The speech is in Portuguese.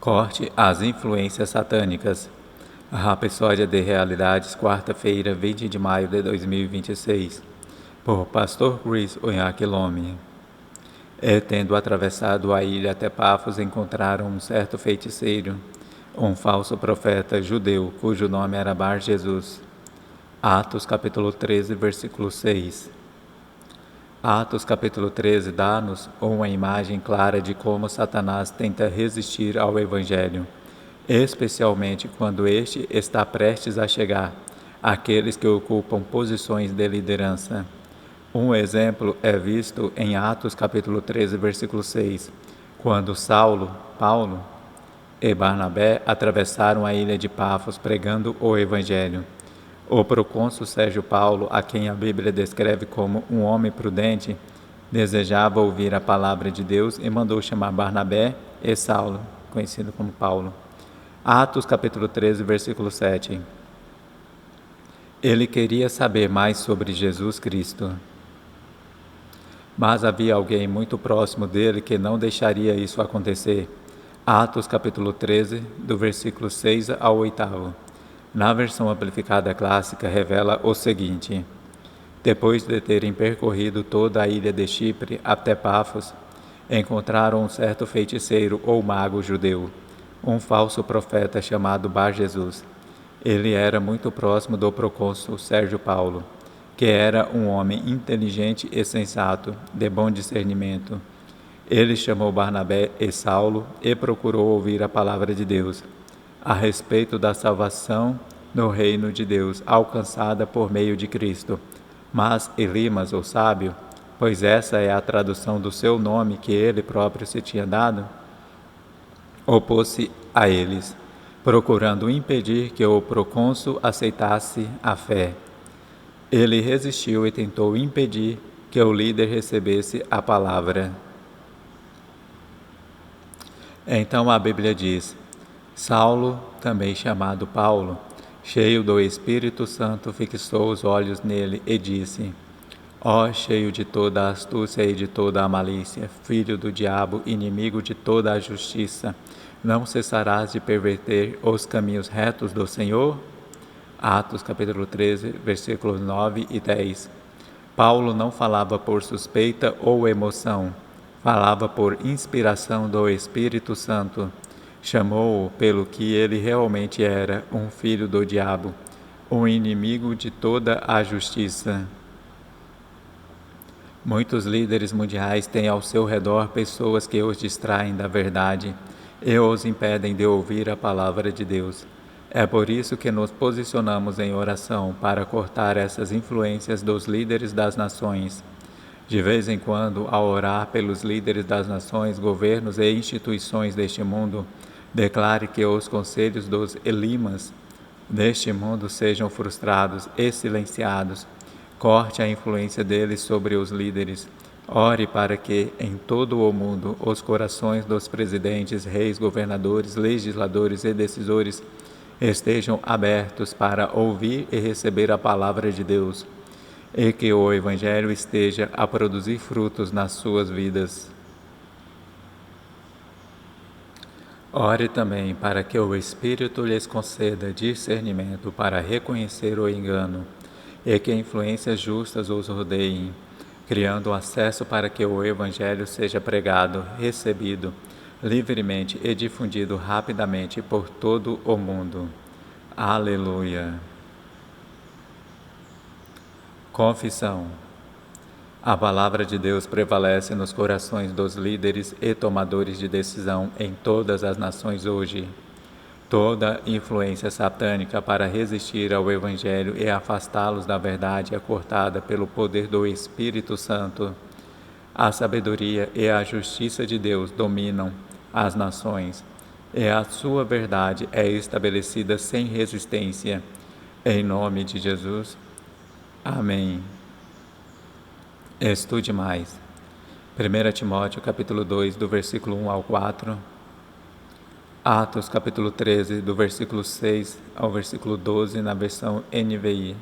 Corte às influências satânicas. Rapsódia de Realidades, quarta-feira, 20 de maio de 2026. Por Pastor Chris Oyakhilome. Tendo atravessado a ilha até Pafos, encontraram um certo feiticeiro, um falso profeta judeu, cujo nome era Bar Jesus. Atos capítulo 13, versículo 6. Atos capítulo 13 dá-nos uma imagem clara de como Satanás tenta resistir ao Evangelho, especialmente quando este está prestes a chegar àqueles que ocupam posições de liderança. Um exemplo é visto em Atos capítulo 13, versículo 6, quando Paulo e Barnabé atravessaram a ilha de Pafos pregando o Evangelho. O procônsul Sérgio Paulo, a quem a Bíblia descreve como um homem prudente, desejava ouvir a palavra de Deus e mandou chamar Barnabé e Saulo, conhecido como Paulo. Atos capítulo 13, versículo 7. Ele queria saber mais sobre Jesus Cristo. Mas havia alguém muito próximo dele que não deixaria isso acontecer. Atos capítulo 13, do versículo 6 ao 8. Na versão amplificada clássica, revela o seguinte: depois de terem percorrido toda a ilha de Chipre até Pafos, encontraram um certo feiticeiro ou mago judeu, um falso profeta chamado Bar Jesus. Ele era muito próximo do procônsul Sérgio Paulo, que era um homem inteligente e sensato, de bom discernimento. Ele chamou Barnabé e Saulo e procurou ouvir a palavra de Deus a respeito da salvação no reino de Deus, alcançada por meio de Cristo. Mas Elimas, o sábio, pois essa é a tradução do seu nome que ele próprio se tinha dado, opôs-se a eles, procurando impedir que o procônsul aceitasse a fé. Ele resistiu e tentou impedir que o líder recebesse a palavra. Então a Bíblia diz: Saulo, também chamado Paulo, cheio do Espírito Santo, fixou os olhos nele e disse: Ó cheio de toda a astúcia e de toda a malícia, filho do diabo, inimigo de toda a justiça, não cessarás de perverter os caminhos retos do Senhor? Atos capítulo 13, versículos 9 e 10. Paulo não falava por suspeita ou emoção, falava por inspiração do Espírito Santo. Chamou-o pelo que ele realmente era, um filho do diabo, um inimigo de toda a justiça. Muitos líderes mundiais têm ao seu redor pessoas que os distraem da verdade e os impedem de ouvir a palavra de Deus. É por isso que nos posicionamos em oração para cortar essas influências dos líderes das nações. De vez em quando, ao orar pelos líderes das nações, governos e instituições deste mundo, declare que os conselhos dos Elimas deste mundo sejam frustrados e silenciados. Corte a influência deles sobre os líderes. Ore para que, em todo o mundo, os corações dos presidentes, reis, governadores, legisladores e decisores estejam abertos para ouvir e receber a palavra de Deus, e que o Evangelho esteja a produzir frutos nas suas vidas. Ore também para que o Espírito lhes conceda discernimento para reconhecer o engano e que influências justas os rodeiem, criando acesso para que o Evangelho seja pregado, recebido livremente e difundido rapidamente por todo o mundo. Aleluia! Confissão. A palavra de Deus prevalece nos corações dos líderes e tomadores de decisão em todas as nações hoje. Toda influência satânica para resistir ao Evangelho e afastá-los da verdade é cortada pelo poder do Espírito Santo. A sabedoria e a justiça de Deus dominam as nações, e a sua verdade é estabelecida sem resistência. Em nome de Jesus. Amém. Estude mais. 1 Timóteo capítulo 2, do versículo 1 ao 4. Atos capítulo 13, do versículo 6 ao versículo 12, na versão NVI.